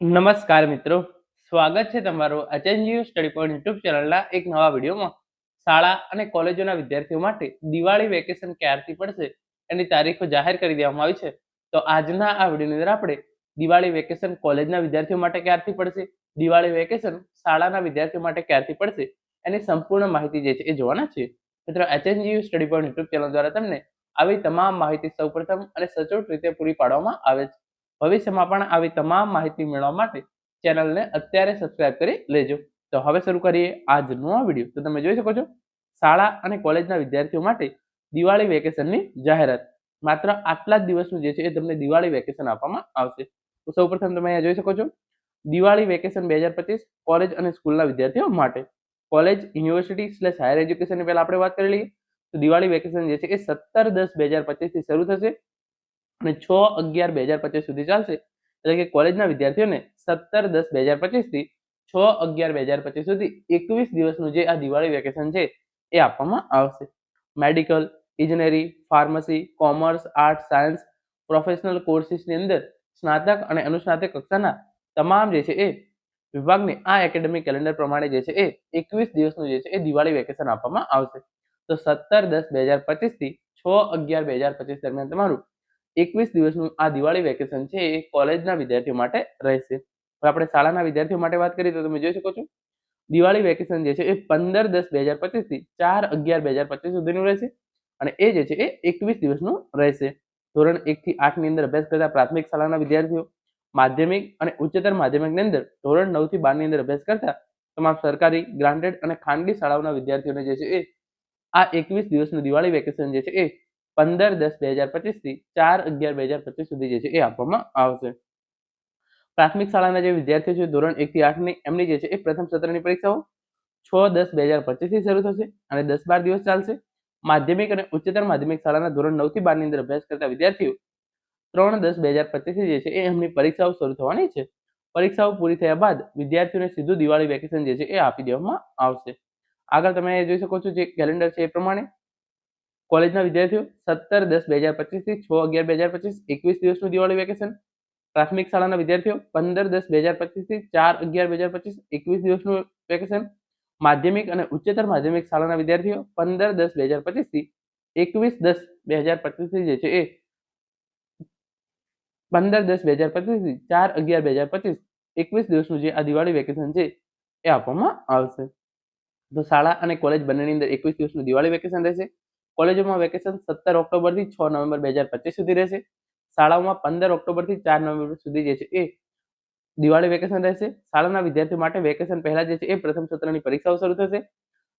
નમસ્કાર મિત્રો, સ્વાગત છે તમારું એચએનજીયુ સ્ટડી પોઈન્ટ યુટ્યુબ ચેનલના એક નવા વિડીયોમાં. શાળા અને કોલેજોના વિદ્યાર્થીઓ માટે દિવાળી વેકેશન ક્યારથી પડશે એની તારીખો જાહેર કરી દેવામાં આવી છે. તો આજના આ વિડીયોની અંદર આપણે દિવાળી વેકેશન કોલેજના વિદ્યાર્થીઓ માટે ક્યારથી પડશે, દિવાળી વેકેશન શાળાના વિદ્યાર્થીઓ માટે ક્યારથી પડશે એની સંપૂર્ણ માહિતી જે છે એ જોવાના છીએ. મિત્રો, HNGU study point YouTube channel દ્વારા તમને આવી તમામ માહિતી સૌપ્રથમ અને સચોટ રીતે પૂરી પાડવામાં આવે છે. ભવિષ્યમાં પણ આવી તમામ માહિતી મેળવવા માટે ચેનલને અત્યારે સબસ્ક્રાઇબ કરી લેજો. તો હવે શરૂ કરીએ આજનો આ વિડીયો. તો તમે જોઈ શકો છો, શાળા અને કોલેજના વિદ્યાર્થીઓ માટે દિવાળી વેકેશનની જાહેરાત. માત્ર આટલા જ દિવસનું જે છે એ તમને દિવાળી વેકેશન આપવામાં આવશે. તો સૌપ્રથમ તમે અહીંયા જોઈ શકો છો, દિવાળી વેકેશન 2025 કોલેજ અને સ્કૂલના વિદ્યાર્થીઓ માટે. કોલેજ, યુનિવર્સિટી / હાયર એજ્યુકેશનની પહેલા આપણે વાત કરી લઈએ. તો દિવાળી વેકેશન જે છે એ 17/10/2025 થી શરૂ થશે અને 6/11/2025 સુધી ચાલશે. એટલે કે કોલેજના વિદ્યાર્થીઓને 17/10/2025 થી 6/11/2025 સુધી 21 દિવસનું જે આ દિવાળી વેકેશન છે એ આપવામાં આવશે. મેડિકલ, ઇજનેરી, pharmacy, commerce, arts, science, professional કોર્સીસની અંદર સ્નાતક અને અનુસ્નાતક કક્ષાના તમામ જે છે એ વિભાગને આ એકેડેમિક કેલેન્ડર પ્રમાણે જે છે એ 21 દિવસનું જે છે એ દિવાળી વેકેશન આપવામાં આવશે. તો 17/10/2025 થી 6/11/2025 દરમિયાન તમારું 21 દિવસનું આ દિવાળી વેકેશન છે એ કોલેજના વિદ્યાર્થીઓ માટે રહેશે. હવે આપણે શાળાના વિદ્યાર્થીઓ માટે વાત કરીએ તો તમે જોઈ શકો છો, દિવાળી વેકેશન જે છે એ 15/10/2025 થી 4/11/2025 સુધીનું રહેશે અને એ જે છે એ 21 દિવસનું રહેશે. ધોરણ 1 થી 8 ની અંદર અભ્યાસ કરતા પ્રાથમિક શાળાના વિદ્યાર્થીઓ, માધ્યમિક અને ઉચ્ચતર માધ્યમિકની અંદર ધોરણ 9 થી 12 ની અંદર અભ્યાસ કરતા તમામ સરકારી, ગ્રાન્ટેડ અને ખાનગી શાળાઓના વિદ્યાર્થીઓને જે છે એ આ 21 દિવસનું દિવાળી વેકેશન જે છે એ 15/10/2025 થી 4/11/2025 સુધી જે છે એ આપવામાં આવશે. પ્રાથમિક શાળાના જે વિદ્યાર્થીઓ છે ધોરણ 1 થી 8 ની, એમની જે છે એ પ્રથમ સત્રની પરીક્ષાઓ 6/10/2025 થી શરૂ થશે અને 10-12 દિવસ ચાલશે. માધ્યમિક અને ઉચ્ચતર માધ્યમિક શાળાના ધોરણ 9 થી 12 ની અંદર અભ્યાસ કરતા વિદ્યાર્થીઓ 3/10/2025 થી જે છે એ એમની પરીક્ષાઓ શરૂ થવાની છે. પરીક્ષાઓ પૂરી થયા બાદ વિદ્યાર્થીઓને સીધું દિવાળી વેકેશન જે છે એ આપી દેવામાં આવશે. આગળ તમે જોઈ શકો છો, જે કેલેન્ડર છે એ પ્રમાણે કોલેજના વિદ્યાર્થીઓ 17/10/2025 થી 6/11/2025 21 દિવસનું દિવાળી વેકેશન. પ્રાથમિક શાળાના વિદ્યાર્થીઓ 15/10/2025 થી 4/11/2025 21 દિવસનું વેકેશન. માધ્યમિક અને ઉચ્ચતર માધ્યમિક શાળાના વિદ્યાર્થીઓ 15/10/2025 થી 21/10/2025 જે છે એ 15/10/2025 થી 4/11/2025 21 દિવસનું જે આ દિવાળી વેકેશન છે એ આપવામાં આવશે. તો શાળા અને કોલેજ બંનેની અંદર 21 દિવસનું દિવાળી વેકેશન રહેશે. કોલેજોમાં વેકેશન 17 ઓક્ટોબરથી 6 નવેમ્બર 2025 સુધી રહેશે. શાળાઓમાં 15 ઓક્ટોબરથી 4 નવેમ્બર સુધી જે છે એ દિવાળી વેકેશન રહેશે. શાળાના વિદ્યાર્થીઓ માટે વેકેશન પહેલા જે છે એ પ્રથમ સત્રની પરીક્ષાઓ શરૂ થશે.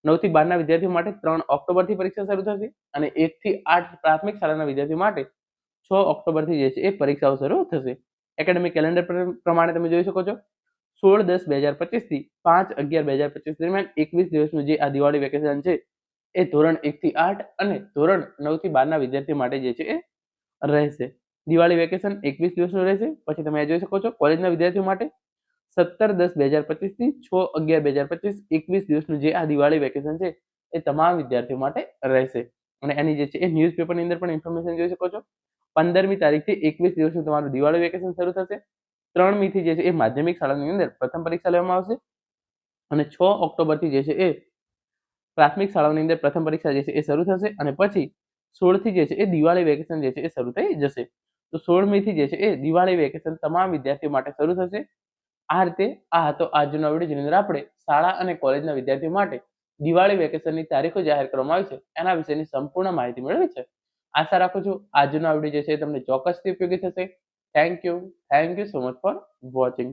9 થી 12 ના વિદ્યાર્થીઓ માટે 3 ઓક્ટોબરથી પરીક્ષા શરૂ થશે અને 1 થી 8 પ્રાથમિક શાળાના વિદ્યાર્થીઓ માટે 6 ઓક્ટોબરથી જે છે એ પરીક્ષાઓ શરૂ થશે. એકેડેમિક કેલેન્ડર પ્રમાણે તમે જોઈ શકો છો, 16/10/2025 થી 5/11/2025 દરમિયાન 21 દિવસનું જે આ દિવાળી વેકેશન છે એ ધોરણ 1 થી 8 અને ધોરણ 9 થી 12 ના વિદ્યાર્થીઓ માટે જે છે એ રહેશે. દિવાળી વેકેશન 21 દિવસનું રહેશે. પછી તમે જોઈ શકો છો, કોલેજના વિદ્યાર્થીઓ માટે 17/10/2025 થી 6/11/2025 21 દિવસનું જે આ દિવાળી વેકેશન છે એ તમામ વિદ્યાર્થીઓ માટે રહેશે. અને એની જે છે એ ન્યૂઝપેપરની અંદર પણ ઇન્ફોર્મેશન જોઈ શકો છો. 15મી તારીખથી 21 દિવસનું તમારું દિવાળી વેકેશન શરૂ થશે. 3 મીથી જે છે એ માધ્યમિક શાળાની અંદર પ્રથમ પરીક્ષા લેવામાં આવશે અને 6 ઓક્ટોબરથી જે છે એ પ્રાથમિક શાળાઓની અંદર પ્રથમ પરીક્ષા જે છે એ શરૂ થશે અને પછી 16 થી જે છે એ દિવાળી વેકેશન જે છે એ શરૂ થઈ જશે. તો 16 મીથી જે છે એ દિવાળી વેકેશન તમામ વિદ્યાર્થીઓ માટે શરૂ થશે. આ રીતે આ હતો આજનો વિડીયો, જેની અંદર આપણે શાળા અને કોલેજના વિદ્યાર્થીઓ માટે દિવાળી વેકેશનની તારીખો જાહેર કરવામાં આવી છે એના વિશેની સંપૂર્ણ માહિતી મેળવી છે. આશા રાખું છું આજનો આ વિડીયો જે છે તમને ચોક્કસથી ઉપયોગી થશે. Thank you so much for watching.